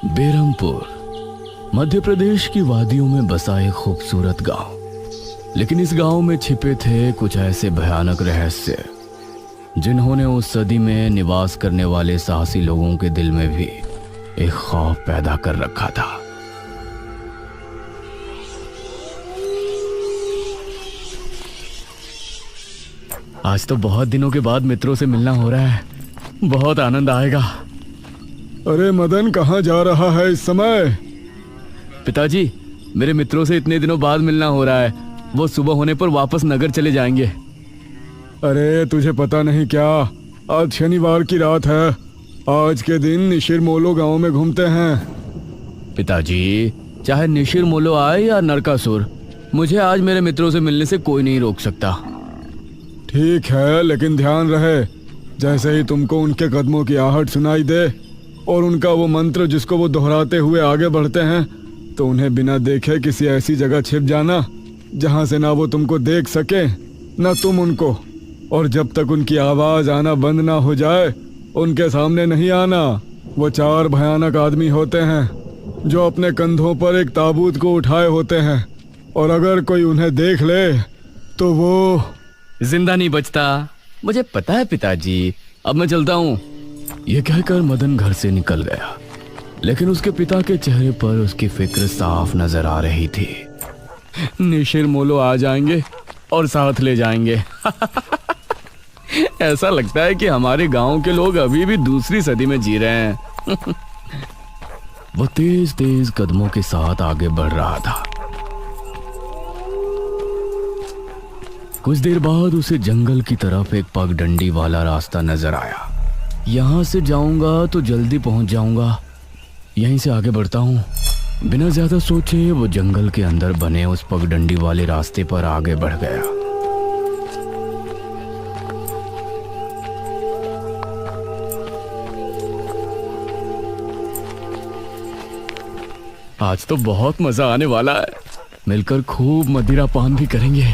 बेरमपुर मध्य प्रदेश की वादियों में बसा एक खूबसूरत गांव। लेकिन इस गांव में छिपे थे कुछ ऐसे भयानक रहस्य जिन्होंने उस सदी में निवास करने वाले साहसी लोगों के दिल में भी एक खौफ पैदा कर रखा था। आज तो बहुत दिनों के बाद मित्रों से मिलना हो रहा है, बहुत आनंद आएगा। अरे मदन, कहाँ जा रहा है इस समय? पिताजी, मेरे मित्रों से इतने दिनों बाद मिलना हो रहा है। वो सुबह होने पर वापस नगर चले जाएंगे। अरे तुझे पता नहीं क्या, आज शनिवार की रात है। आज के दिन निशिर मोलो गांव में घूमते हैं। पिताजी, चाहे निशिर मोलो आए या नरकासुर, मुझे आज मेरे मित्रों से मिलने से कोई नहीं रोक सकता। ठीक है, लेकिन ध्यान रहे, जैसे ही तुमको उनके कदमों की आहट सुनाई दे और उनका वो मंत्र जिसको वो दोहराते हुए आगे बढ़ते हैं, तो उन्हें बिना देखे किसी ऐसी जगह छिप जाना जहां से ना वो तुमको देख सके ना तुम उनको। और जब तक उनकी आवाज आना बंद ना हो जाए उनके सामने नहीं आना। वो 4 भयानक आदमी होते हैं जो अपने कंधों पर एक ताबूत को उठाए होते हैं, और अगर कोई उन्हें देख ले तो वो जिंदा नहीं बचता। मुझे पता है पिताजी, अब मैं चलता हूँ। यह कहकर मदन घर से निकल गया, लेकिन उसके पिता के चेहरे पर उसकी फिक्र साफ नजर आ रही थी। निशिर मोलो आ जाएंगे और साथ ले जाएंगे। ऐसा लगता है कि हमारे गांव के लोग अभी भी दूसरी सदी में जी रहे हैं। वो तेज तेज कदमों के साथ आगे बढ़ रहा था। कुछ देर बाद उसे जंगल की तरफ एक पगडंडी वाला रास्ता नजर आया। यहां से जाऊंगा तो जल्दी पहुंच जाऊंगा, यहीं से आगे बढ़ता हूं। बिना ज्यादा सोचे वो जंगल के अंदर बने उस पगडंडी वाले रास्ते पर आगे बढ़ गया। आज तो बहुत मजा आने वाला है, मिलकर खूब मदिरा पान भी करेंगे।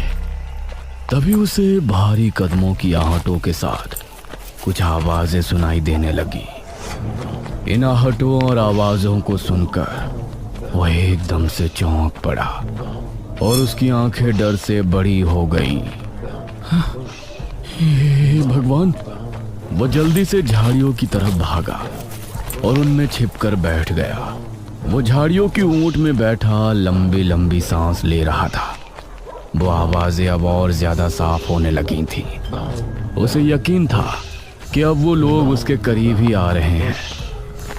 तभी उसे भारी कदमों की आहटों के साथ कुछ आवाजें सुनाई देने लगी। इन आहटों और आवाजों को सुनकर वह एकदम से चौंक पड़ा और उसकी आंखें डर से बड़ी हो गईं। हे भगवान! वो जल्दी से झाड़ियों की तरफ भागा और उनमें छिपकर बैठ गया। वो झाड़ियों की ऊंट में बैठा लंबी लंबी सांस ले रहा था। वो आवाजें अब और ज्यादा साफ होने लगी थी। उसे यकीन था कि अब वो लोग उसके करीब ही आ रहे हैं।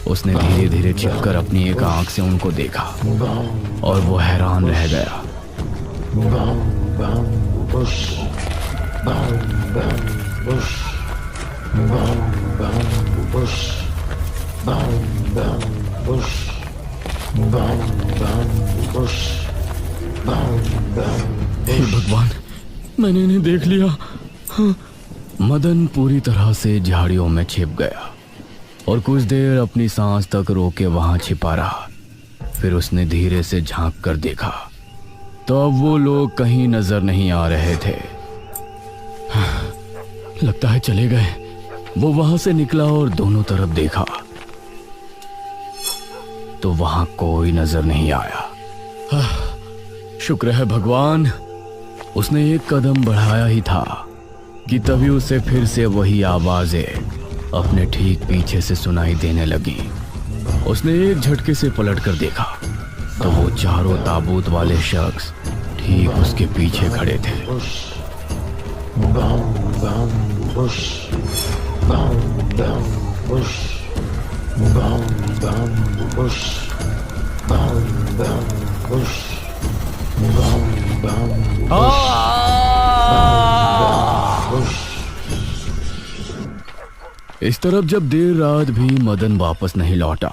उसने धीरे धीरे छिपकर अपनी एक आंख से उनको देखा और वो हैरान रह गया। हे भगवान, मैंने इन्हें देख लिया। हाँ। मदन पूरी तरह से झाड़ियों में छिप गया और कुछ देर अपनी सांस तक रोके वहां छिपा रहा। फिर उसने धीरे से झांक कर देखा तो अब वो लोग कहीं नजर नहीं आ रहे थे। हाँ, लगता है चले गए। वो वहां से निकला और दोनों तरफ देखा तो वहां कोई नजर नहीं आया। हाँ, शुक्र है भगवान। उसने एक कदम बढ़ाया ही था कि तभी उसे फिर से वही आवाजें अपने ठीक पीछे से सुनाई देने लगी। उसने एक झटके से पलट कर देखा तो वो चारों ताबूत वाले शख्स ठीक उसके पीछे खड़े थे। इस तरफ जब देर रात भी मदन वापस नहीं लौटा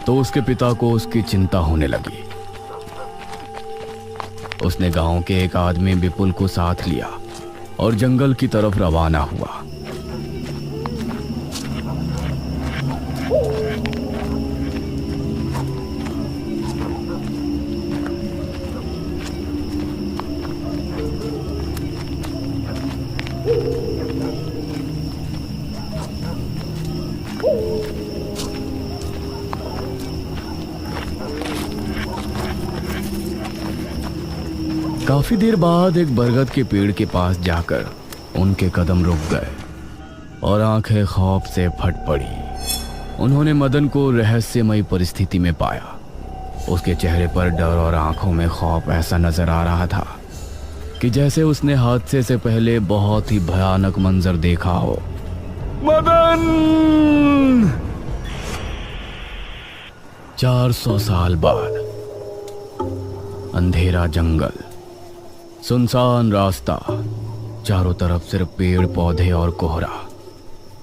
तो उसके पिता को उसकी चिंता होने लगी। उसने गांव के एक आदमी विपुल को साथ लिया और जंगल की तरफ रवाना हुआ। काफी देर बाद एक बरगद के पेड़ के पास जाकर उनके कदम रुक गए और आंखें खौफ से फट पड़ी। उन्होंने मदन को रहस्यमयी परिस्थिति में पाया। उसके चेहरे पर डर और आंखों में खौफ ऐसा नजर आ रहा था कि जैसे उसने हादसे से पहले बहुत ही भयानक मंजर देखा हो। मदन! 400 साल बाद अंधेरा जंगल, सुनसान रास्ता, चारों तरफ सिर्फ पेड़ पौधे और कोहरा।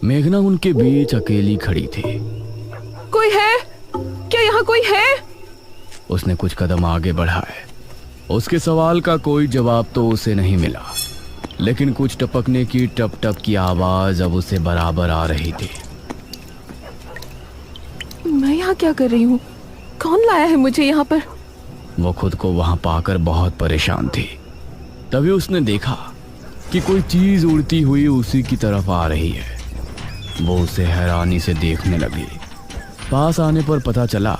मेघना उनके बीच अकेली खड़ी थी। कोई है? क्या यहाँ कोई है? उसने कुछ कदम आगे बढ़ाए। उसके सवाल का कोई जवाब तो उसे नहीं मिला, लेकिन कुछ टपकने की टप टप की आवाज अब उसे बराबर आ रही थी। मैं यहाँ क्या कर रही हूँ? कौन लाया है मुझे यहाँ पर? वो खुद को वहां पाकर बहुत परेशान थी। तभी उसने देखा कि कोई चीज उड़ती हुई उसी की तरफ आ रही है। वो उसे हैरानी से देखने लगी। पास आने पर पता चला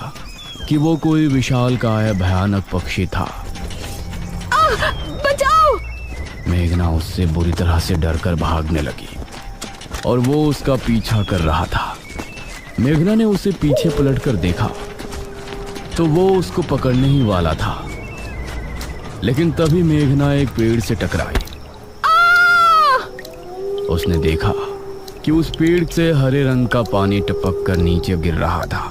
कि वो कोई विशालकाय भयानक पक्षी था। बचाओ! मेघना उससे बुरी तरह से डरकर भागने लगी और वो उसका पीछा कर रहा था। मेघना ने उसे पीछे पलटकर देखा तो वो उसको पकड़ने ही वाला था, लेकिन तभी मेघना एक पेड़ से टकराई। उसने देखा कि उस पेड़ से हरे रंग का पानी टपक कर नीचे गिर रहा था।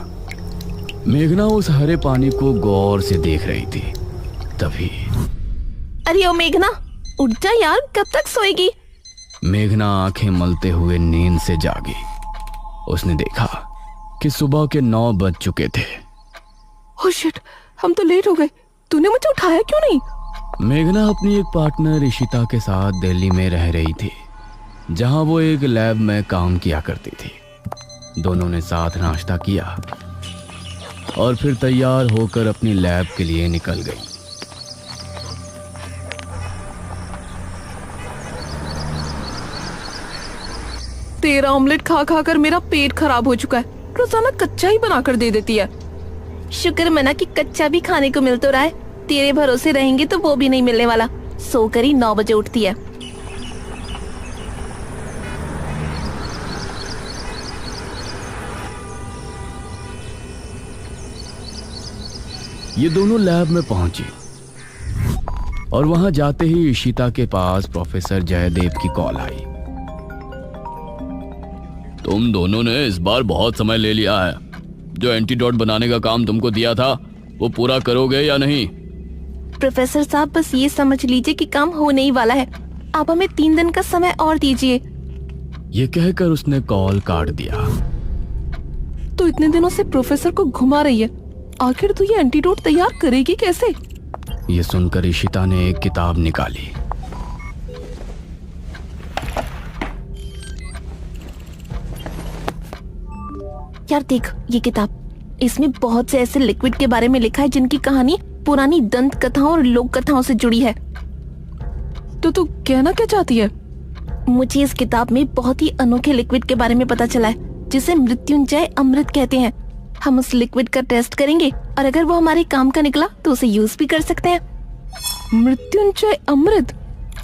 मेघना उस हरे पानी को गौर से देख रही थी। तभी अरे ओ मेघना, उठ जा यार, कब तक सोएगी? मेघना आंखें मलते हुए नींद से जागी। उसने देखा कि सुबह के 9 बज चुके थे। ओह शिट, हम तो लेट हो गए। तूने मुझे उठाया क्यों नहीं? मेघना अपनी एक पार्टनर इशिता के साथ दिल्ली में रह रही थी, जहां वो एक लैब में काम किया करती थी। दोनों ने साथ नाश्ता किया और फिर तैयार होकर अपनी लैब के लिए निकल गई। तेरा ऑमलेट खा खा कर मेरा पेट खराब हो चुका है। रोजाना कच्चा ही बनाकर दे देती है। शुक्र मना कि कच्चा भी खाने को मिल तो रहा है। तेरे भरोसे रहेंगे तो वो भी नहीं मिलने वाला। सोकर ही 9 बजे उठती है। ये दोनों लैब में पहुंची और वहां जाते ही इशिता के पास प्रोफेसर जयदेव की कॉल आई। तुम दोनों ने इस बार बहुत समय ले लिया है। जो एंटीडोट बनाने का काम तुमको दिया था वो पूरा करोगे या नहीं? प्रोफेसर साहब, बस ये समझ लीजिए कि काम होने ही वाला है। आप हमें 3 दिन का समय और दीजिए। ये कहकर उसने कॉल काट दिया। तो इतने दिनों से प्रोफेसर को घुमा रही है। आखिर तू ये एंटीडोट तैयार करेगी कैसे? ये सुनकर इशिता ने एक किताब निकाली। यार देख ये किताब, इसमें बहुत से ऐसे लिक्विड के बारे में लिखा है जिनकी कहानी पुरानी दंत कथाओं और लोक कथाओं से जुड़ी है। तो तू कहना क्या चाहती है? मुझे इस किताब में बहुत ही अनोखे लिक्विड के बारे में पता चला है, जिसे मृत्युंजय अमृत कहते हैं। हम उस लिक्विड का टेस्ट करेंगे और अगर वो हमारे काम का निकला तो उसे यूज भी कर सकते हैं। मृत्युंजय अमृत?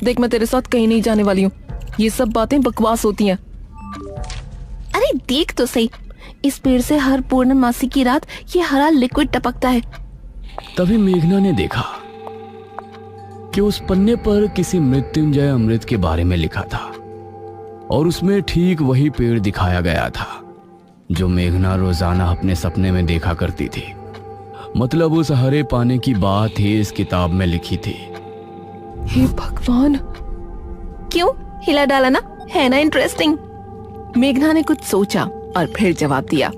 देख, मैं तेरे साथ कहीं नहीं जाने वाली हूँ। ये सब बातें बकवास होती हैं। अरे देख तो सही, इस पेड़ से हर पूर्णमासी की रात ये हरा लिक्विड टपकता है। तभी मेघना ने देखा कि उस पन्ने पर किसी मृत्युंजय अमृत के बारे में लिखा था और उसमें ठीक वही पेड़ दिखाया गया था जो मेघना रोजाना अपने सपने में देखा करती थी। मतलब उस हरे पानी की बात ही इस किताब में लिखी थी। हे भगवान, क्यों हिला डाला ना, है ना इंटरेस्टिंग? मेघना ने कुछ सोचा और फिर जवाब दिया,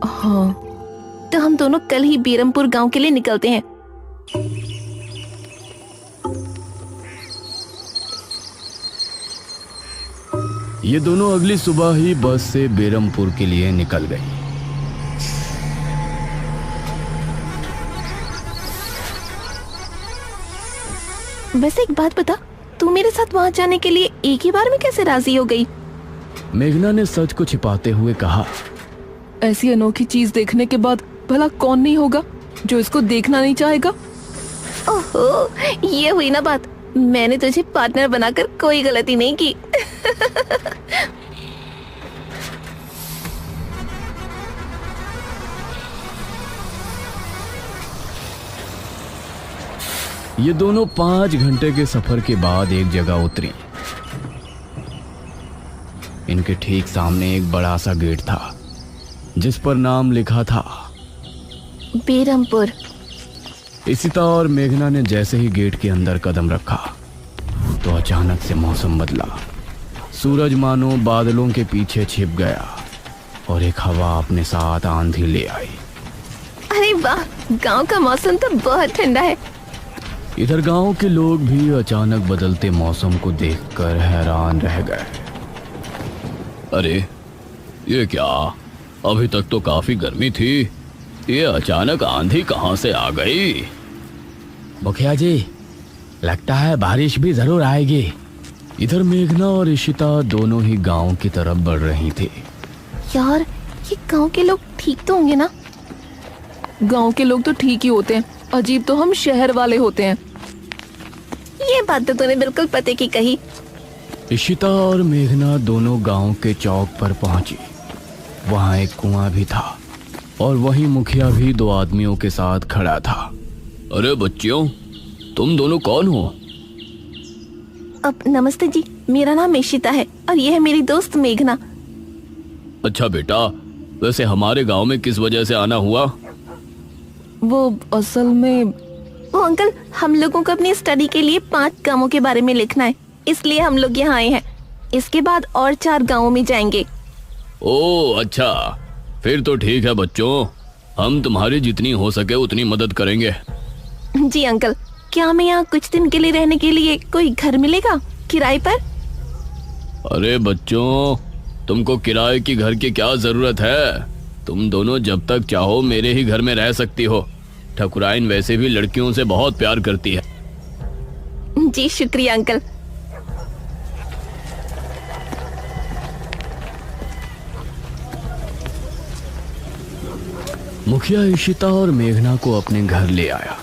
हाँ तो हम दोनों कल ही बीरमपुर गांव के लिए निकलते हैं। ये दोनों अगली सुबह ही बस से बेरमपुर के लिए निकल गई। वैसे एक बात बता, तू मेरे साथ वहां जाने के लिए एक ही बार में कैसे राजी हो गई? मेघना ने सच को छिपाते हुए कहा, ऐसी अनोखी चीज देखने के बाद भला कौन नहीं होगा जो इसको देखना नहीं चाहेगा? ओहो, ये हुई ना बात। मैंने तुझे पार्टनर बनाकर कोई गलती नहीं की। ये दोनों 5 घंटे के सफर के बाद एक जगह उतरी। इनके ठीक सामने एक बड़ा सा गेट था जिस पर नाम लिखा था बेरमपुर। इशिता और मेघना ने जैसे ही गेट के अंदर कदम रखा तो अचानक से मौसम बदला। सूरज मानो बादलों के पीछे छिप गया और एक हवा अपने साथ आंधी ले आई। अरे वाह, गांव का मौसम तो बहुत ठंडा है। इधर गांव के लोग भी अचानक बदलते मौसम को देखकर हैरान रह गए। अरे ये क्या, अभी तक तो काफी गर्मी थी, ये अचानक आंधी कहां से आ गई? मुखिया जी, लगता है बारिश भी जरूर आएगी। इधर मेघना और इशिता दोनों ही गांव की तरफ बढ़ रही थी। यार, ये गांव के लोग ठीक तो होंगे ना? गांव के लोग तो ठीक ही होते हैं, अजीब तो हम शहर वाले होते हैं। ये बात तो तूने बिल्कुल पते की कही। इशिता और मेघना दोनों गांव के चौक पर पहुंची। वहां एक कुआं भी था और वहीं मुखिया भी 2 आदमियों के साथ खड़ा था। अरे बच्चियों, तुम दोनों कौन हो? अब नमस्ते जी, मेरा नाम इशिता है और ये है मेरी दोस्त मेघना। अच्छा बेटा, वैसे हमारे गांव में किस वजह से आना हुआ? वो असल में वो अंकल, हम लोगों को अपनी स्टडी के लिए 5 गांवों के बारे में लिखना है, इसलिए हम लोग यहाँ आए हैं। इसके बाद और 4 गांवों में जाएंगे। ओह अच्छा, फिर तो ठीक है बच्चों, हम तुम्हारी जितनी हो सके उतनी मदद करेंगे। जी अंकल, क्या हमें यहाँ कुछ दिन के लिए रहने के लिए कोई घर मिलेगा किराए पर? अरे बच्चों, तुमको किराए की घर की क्या जरूरत है? तुम दोनों जब तक चाहो मेरे ही घर में रह सकती हो। ठकुराइन वैसे भी लड़कियों से बहुत प्यार करती है। जी शुक्रिया अंकल। मुखिया इशिता और मेघना को अपने घर ले आया।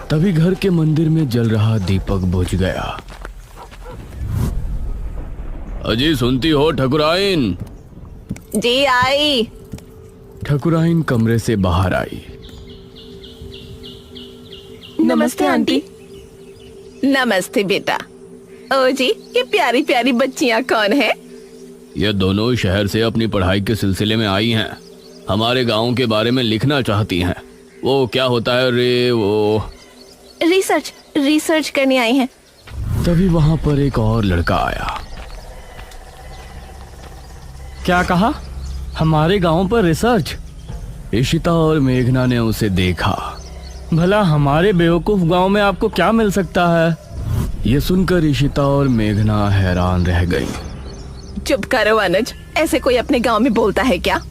तभी घर के मंदिर में जल रहा दीपक बुझ गया। अजी सुनती हो ठकुराइन? जी आई। ठकुराइन कमरे से बाहर आई। नमस्ते आंटी। नमस्ते बेटा। ओ जी, ये प्यारी प्यारी बच्चियां कौन है? ये दोनों शहर से अपनी पढ़ाई के सिलसिले में आई हैं। हमारे गांव के बारे में लिखना चाहती हैं। वो क्या होता है रे, वो रिसर्च करने आई हैं। तभी वहां पर एक और लड़का आया। क्या कहा? हमारे गांव पर रिसर्च? इशिता और मेघना ने उसे देखा। भला हमारे बेवकूफ गांव में आपको क्या मिल सकता है? ये सुनकर इशिता और मेघना हैरान रह गई। चुप करो अनुज, ऐसे कोई अपने गांव में बोलता है क्या?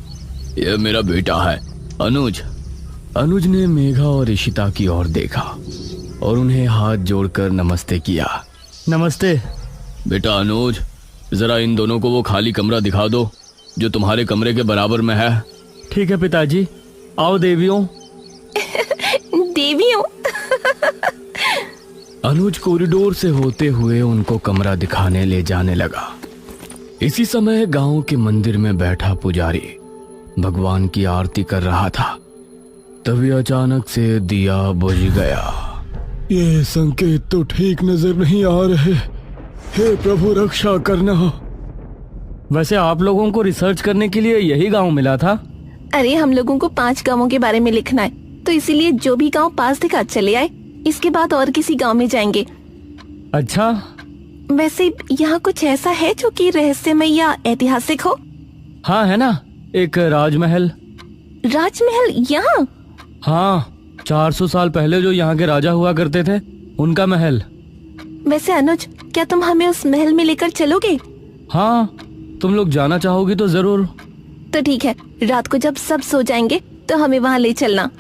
ये मेरा बेटा है अनुज। अनुज ने मेघा और इशिता की ओर देखा और उन्हें हाथ जोड़कर नमस्ते किया। नमस्ते। बेटा अनुज, जरा इन दोनों को वो खाली कमरा दिखा दो जो तुम्हारे कमरे के बराबर में है। ठीक है पिताजी। आओ देवियों। देवियों? अनुज कॉरिडोर से होते हुए उनको कमरा दिखाने ले जाने लगा। इसी समय गांव के मंदिर में बैठा पुजारी भगवान की आरती कर रहा था। तभी अचानक से दिया बुझ गया। ये संकेत तो ठीक नजर नहीं आ रहे। हे प्रभु, रक्षा करना। वैसे आप लोगों को रिसर्च करने के लिए यही गांव मिला था? अरे हम लोगों को 5 गांवों के बारे में लिखना है, तो इसीलिए जो भी गांव पास दिखा चले आए। इसके बाद और किसी गांव में जाएंगे। अच्छा, वैसे यहाँ कुछ ऐसा है जो कि रहस्यमय या ऐतिहासिक हो? हाँ है ना, एक राजमहल। राजमहल यहाँ? हाँ, 400 साल पहले जो यहाँ के राजा हुआ करते थे, उनका महल। वैसे अनुज, क्या तुम हमें उस महल में लेकर चलोगे? हाँ, तुम लोग जाना चाहोगी तो जरूर। तो ठीक है, रात को जब सब सो जाएंगे तो हमें वहाँ ले चलना।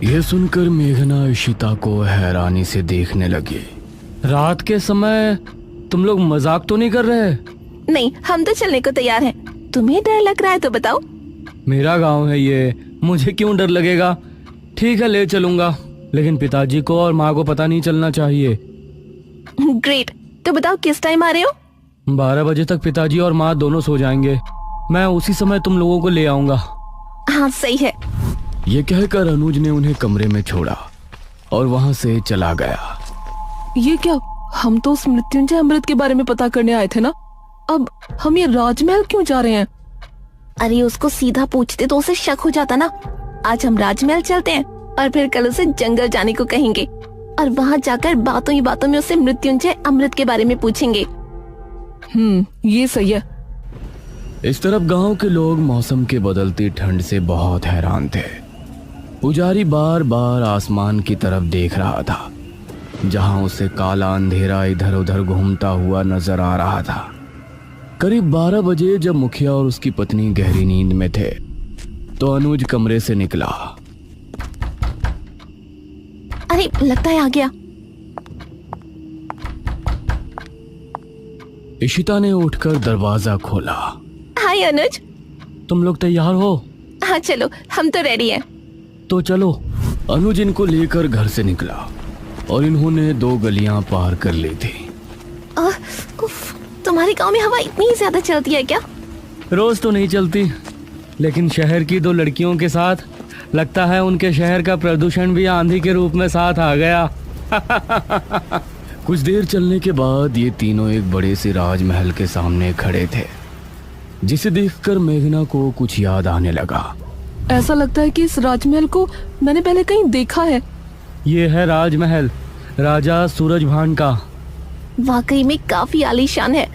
यह सुनकर मेघना इशिता को हैरानी से देखने लगी। रात के समय तुम लोग मजाक तो नहीं कर रहे? नहीं, हम तो चलने को तैयार हैं। तुम्हें डर लग रहा है तो बताओ। मेरा गांव है ये, मुझे क्यों डर लगेगा? ठीक है, ले चलूंगा, लेकिन पिताजी को और माँ को पता नहीं चलना चाहिए। ग्रेट। तो बताओ किस टाइम आ रहे हो? 12 बजे तक पिताजी और माँ दोनों सो जाएंगे। मैं उसी समय तुम लोगों को ले आऊंगा। हाँ सही है। ये कहकर अनुज ने उन्हें कमरे में छोड़ा और वहां से चला गया। ये क्या? हम तो उस मृत्युंजय अमृत के बारे में पता करने आए थे ना। अब हम ये राजमहल क्यों जा रहे हैं? अरे उसको सीधा पूछते तो उसे शक हो जाता ना। आज हम राजमहल चलते हैं और फिर कल उसे जंगल जाने को कहेंगे और वहाँ जाकर बातों ही बातों में उसे मृत्युंजय अमृत के बारे में पूछेंगे। ये सही है। इस तरफ गांव के लोग मौसम के बदलती ठंड से बहुत हैरान थे। पुजारी बार बार आसमान की तरफ देख रहा था, जहां उसे काला अंधेरा इधर उधर घूमता हुआ नजर आ रहा था। करीब 12 बजे जब मुखिया और उसकी पत्नी गहरी नींद में थे तो अनुज कमरे से निकला। अरे लगता है आ गया। इशिता ने उठकर दरवाजा खोला। हाय अनुज। तुम लोग तैयार हो? हाँ चलो, हम तो रेडी हैं। तो चलो। अनुज इनको लेकर घर से निकला और इन्होंने 2 गलियां पार कर ली थी। उफ, तुम्हारे गांव में हवा इतनी ज्यादा चलती है क्या? रोज तो नहीं चलती, लेकिन शहर की 2 लड़कियों के साथ लगता है उनके शहर का प्रदूषण भी आंधी के रूप में साथ आ गया। कुछ देर चलने के बाद ये तीनों एक बड़े से राजमहल के सामने खड़े थे, जिसे देखकर मेघना को कुछ याद आने लगा। ऐसा लगता है कि इस राजमहल को मैंने पहले कहीं देखा है। ये है राजमहल, राजा सूरजभान का। वाकई में काफी आलीशान है।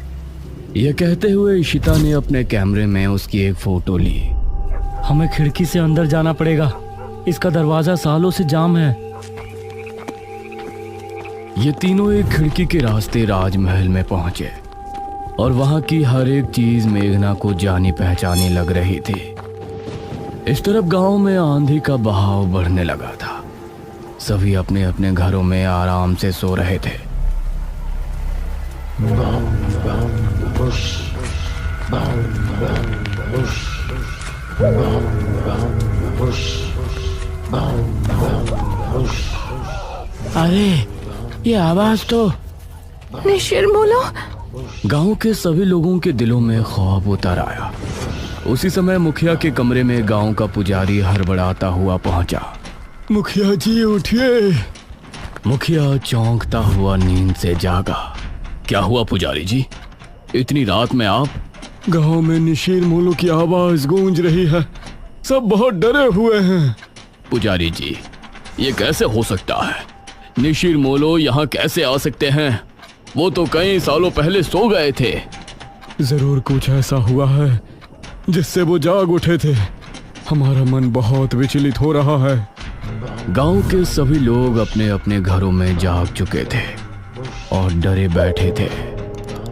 यह कहते हुए इशिता ने अपने कैमरे में उसकी एक फोटो ली। हमें खिड़की से अंदर जाना पड़ेगा, इसका दरवाजा सालों से जाम है। ये तीनों एक खिड़की के रास्ते राजमहल में पहुंचे और वहां की हर एक चीज मेघना को जानी पहचानी लग रही थी। इस तरफ गांव में आंधी का बहाव बढ़ने लगा था। सभी अपने अपने घरों में आराम से सो रहे थे। अरे ये आवाज तो निशिरमोलो। गांव के सभी लोगों के दिलों में खौफ उतर आया। उसी समय मुखिया के कमरे में गांव का पुजारी हड़बड़ाता हुआ पहुंचा। मुखिया जी उठिए। मुखिया चौंकता हुआ नींद से जागा। क्या हुआ पुजारी जी, इतनी रात में आप? गांव में निशीर मोलो की आवाज गूंज रही है, सब बहुत डरे हुए हैं। पुजारी जी, ये कैसे हो सकता है? निशीर मोलो यहाँ कैसे आ सकते हैं? वो तो कई सालों पहले सो गए थे। जरूर कुछ ऐसा हुआ है जिससे वो जाग उठे थे। हमारा मन बहुत विचलित हो रहा है। गांव के सभी लोग अपने अपने घरों में जाग चुके थे और डरे बैठे थे।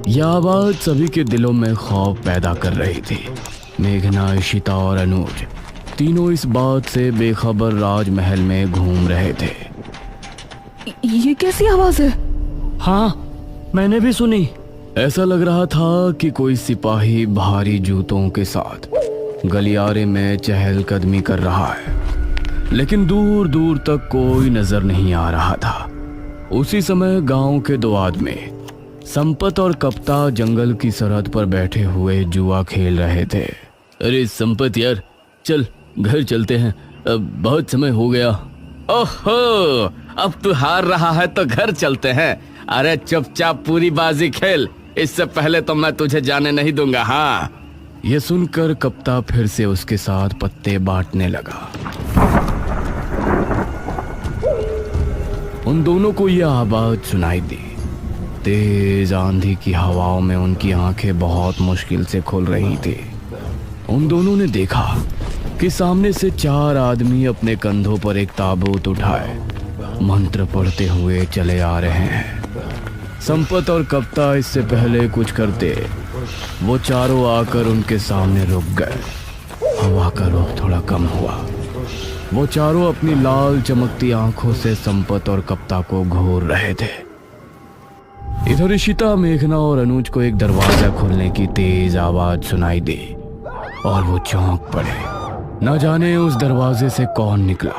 यह आवाज सभी के दिलों में खौफ पैदा कर रही थी। मेघना, इशिता और अनुज तीनों इस बात से बेखबर राजमहल में घूम रहे थे। ये कैसी आवाज है? हाँ, मैंने भी सुनी। ऐसा लग रहा था कि कोई सिपाही भारी जूतों के साथ गलियारे में चहलकदमी कर रहा है, लेकिन दूर दूर तक कोई नजर नहीं आ रहा था। उसी समय गांव के 2 आदमी संपत और कप्ता जंगल की सरहद पर बैठे हुए जुआ खेल रहे थे। अरे संपत यार, चल घर चलते हैं, अब बहुत समय हो गया। ओहो, अब तू हार रहा है तो घर चलते हैं। अरे चुपचाप पूरी बाजी खेल, इससे पहले तो मैं तुझे जाने नहीं दूंगा। हाँ। यह सुनकर कप्ता फिर से उसके साथ पत्ते बांटने लगा। उन दोनों को यह आवाज सुनाई दी। तेज आंधी की हवाओं में उनकी आंखें बहुत मुश्किल से खुल रही थी। उन दोनों ने देखा कि सामने से 4 आदमी अपने कंधों पर एक ताबूत उठाए मंत्र पढ़ते हुए चले आ रहे हैं। संपत और कप्ता इससे पहले कुछ करते, वो चारों आकर उनके सामने रुक गए। हवा का रुख थोड़ा कम हुआ। वो चारों अपनी लाल चमकती आंखों से संपत और कप्ता को घूर रहे थे। इधर इशिता, मेघना और अनुज को एक दरवाजा खुलने की तेज आवाज सुनाई दी और वो चौंक पड़े। न जाने उस दरवाजे से कौन निकला,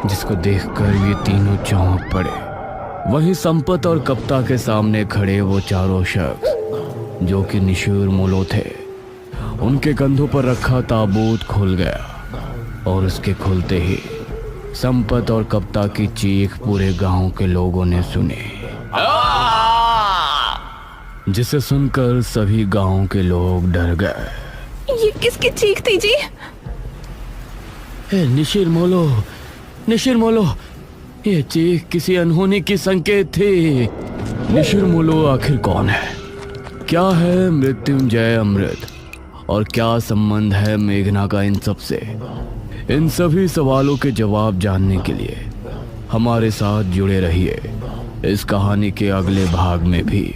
जिसको देखकर ये तीनों चौंक पड़े। वहीं संपत और कप्ता के सामने खड़े वो चारों शख्स जो कि निशूर मोलो थे, उनके कंधों पर रखा ताबूत खुल गया और उसके खुलते ही संपत और कप्ता की चीख पूरे गांव के लोगों ने सुनी, जिसे सुनकर सभी गांव के लोग डर गए। ये किसकी चीख थी जी? निशिर मोलो, ये चीख किसी अनहोनी की संकेत थी। निशिर मोलो आखिर कौन है? क्या है मृत्युंजय अमृत? और क्या संबंध है मेघना का इन सब से? इन सभी सवालों के जवाब जानने के लिए हमारे साथ जुड़े रहिए इस कहानी के अगले भाग में भी।